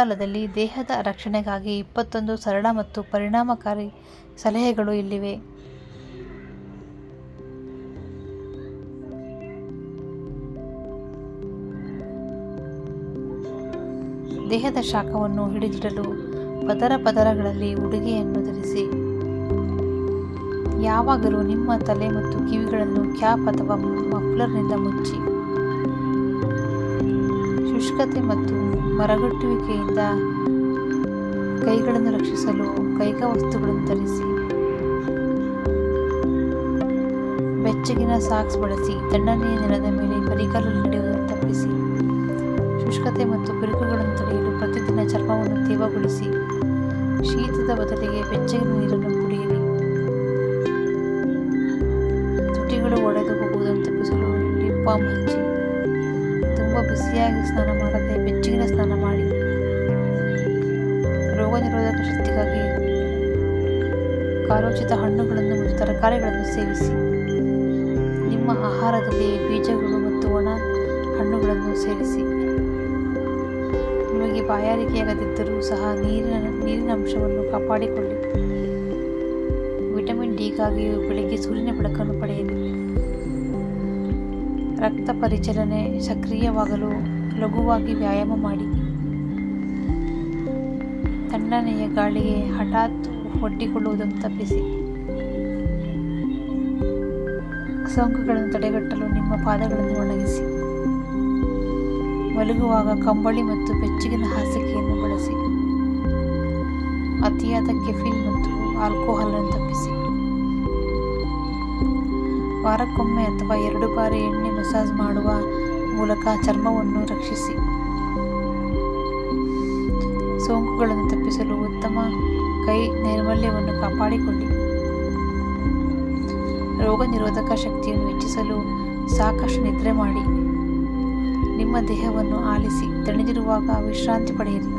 ಕಾಲದಲ್ಲಿ ದೇಹದ ರಕ್ಷಣೆಗಾಗಿ 21 ಸರಳ ಮತ್ತು ಪರಿಣಾಮಕಾರಿ ಸಲಹೆಗಳು ಇಲ್ಲಿವೆ. ದೇಹದ ಶಾಖವನ್ನು ಹಿಡಿದಿಡಲು ಪದರಗಳಲ್ಲಿ ಉಡುಗೆಯನ್ನು ಧರಿಸಿ. ಯಾವಾಗಲೂ ನಿಮ್ಮ ತಲೆ ಮತ್ತು ಕಿವಿಗಳನ್ನು ಕ್ಯಾಪ್ ಅಥವಾ ಮಫ್ಲರ್ನಿಂದ ಮುಚ್ಚಿ. ಶುಷ್ಕತೆ ಮತ್ತು ಮರಗಟ್ಟುವಿಕೆಯಿಂದ ಕೈಗಳನ್ನು ರಕ್ಷಿಸಲು ಕೈಗವಸ್ತುಗಳನ್ನು ಧರಿಸಿ. ಬೆಚ್ಚಗಿನ ಸಾಕ್ಸ್ ಬಳಸಿ. ತಣ್ಣನೆಯ ನೆಲದ ಮೇಲೆ ಬರಿಗಾಲಲ್ಲಿ ನಡೆಯುವುದನ್ನು ತಪ್ಪಿಸಿ. ಶುಷ್ಕತೆ ಮತ್ತು ಬಿರುಕುಗಳನ್ನು ತಡೆಯಲು ಪ್ರತಿದಿನ ಚರ್ಮವನ್ನು ತೇವಗೊಳಿಸಿ. ಶೀತದ ಬದಲಿಗೆ ಬೆಚ್ಚಗಿನ ನೀರನ್ನು ಕುಡಿಯಿರಿ. ತುಟಿಗಳು ಒಡೆದು ಹೋಗುವುದನ್ನು ತಪ್ಪಿಸಲು ಲಿಪ್ ಬಾಮ್ ಹಚ್ಚಿ. ತುಂಬ ಬಿಸಿಯಾಗಿ ಸ್ನಾನ ಮಾಡದೆ ಬೆಚ್ಚಗಿನ ಸ್ನಾನ ಮಾಡಿ. ರೋಗ ನಿರೋಧಕ ಶಕ್ತಿಗಾಗಿ ಕಾಲೋಚಿತ ಹಣ್ಣುಗಳನ್ನು ಮತ್ತು ತರಕಾರಿಗಳನ್ನು ಸೇವಿಸಿ. ನಿಮ್ಮ ಆಹಾರದಲ್ಲಿ ಬೀಜಗಳು ಮತ್ತು ಒಣ ಹಣ್ಣುಗಳನ್ನು ಸೇರಿಸಿ. ನಿಮಗೆ ಬಾಯಾರಿಕೆಯಾಗದಿದ್ದರೂ ಸಹ ನೀರಿನ ಅಂಶವನ್ನು ಕಾಪಾಡಿಕೊಳ್ಳಿ. ವಿಟಮಿನ್ ಡಿಗಾಗಿಯೂ ಬೆಳಗ್ಗೆ ಸೂರ್ಯನ ಬೆಳಕನ್ನು ಪಡೆಯಿರಿ. ರಕ್ತ ಪರಿಚಲನೆ ಸಕ್ರಿಯವಾಗಲು ಲಘುವಾಗಿ ವ್ಯಾಯಾಮ ಮಾಡಿ. ತಣ್ಣನೆಯ ಗಾಳಿಗೆ ಹಠಾತ್ ಒಡ್ಡಿಕೊಳ್ಳುವುದನ್ನು ತಪ್ಪಿಸಿ. ಸೋಂಕುಗಳನ್ನು ತಡೆಗಟ್ಟಲು ನಿಮ್ಮ ಪಾದಗಳನ್ನು ಒಣಗಿಸಿ. ಮಲಗುವಾಗ ಕಂಬಳಿ ಮತ್ತು ಬೆಚ್ಚಗಿನ ಹಾಸಿಗೆಯನ್ನು ಬಳಸಿ. ಅತಿಯಾದ ಕೆಫೀನ್ ಮತ್ತು ಆಲ್ಕೋಹಾಲ್ ಅನ್ನು ತಪ್ಪಿಸಿ. ವಾರಕ್ಕೊಮ್ಮೆ ಅಥವಾ 2 ಬಾರಿ ಎಣ್ಣೆ ಮಸಾಜ್ ಮಾಡುವ ಮೂಲಕ ಚರ್ಮವನ್ನು ರಕ್ಷಿಸಿ. ಸೋಂಕುಗಳನ್ನು ತಪ್ಪಿಸಲು ಉತ್ತಮ ಕೈ ನೈರ್ಮಲ್ಯವನ್ನು ಕಾಪಾಡಿಕೊಳ್ಳಿ. ರೋಗ ನಿರೋಧಕ ಶಕ್ತಿಯನ್ನು ಹೆಚ್ಚಿಸಲು ಸಾಕಷ್ಟು ನಿದ್ರೆ ಮಾಡಿ. ನಿಮ್ಮ ದೇಹವನ್ನು ಆಲಿಸಿ. ದಣಿದಿರುವಾಗ ವಿಶ್ರಾಂತಿ ಪಡೆಯಿರಿ.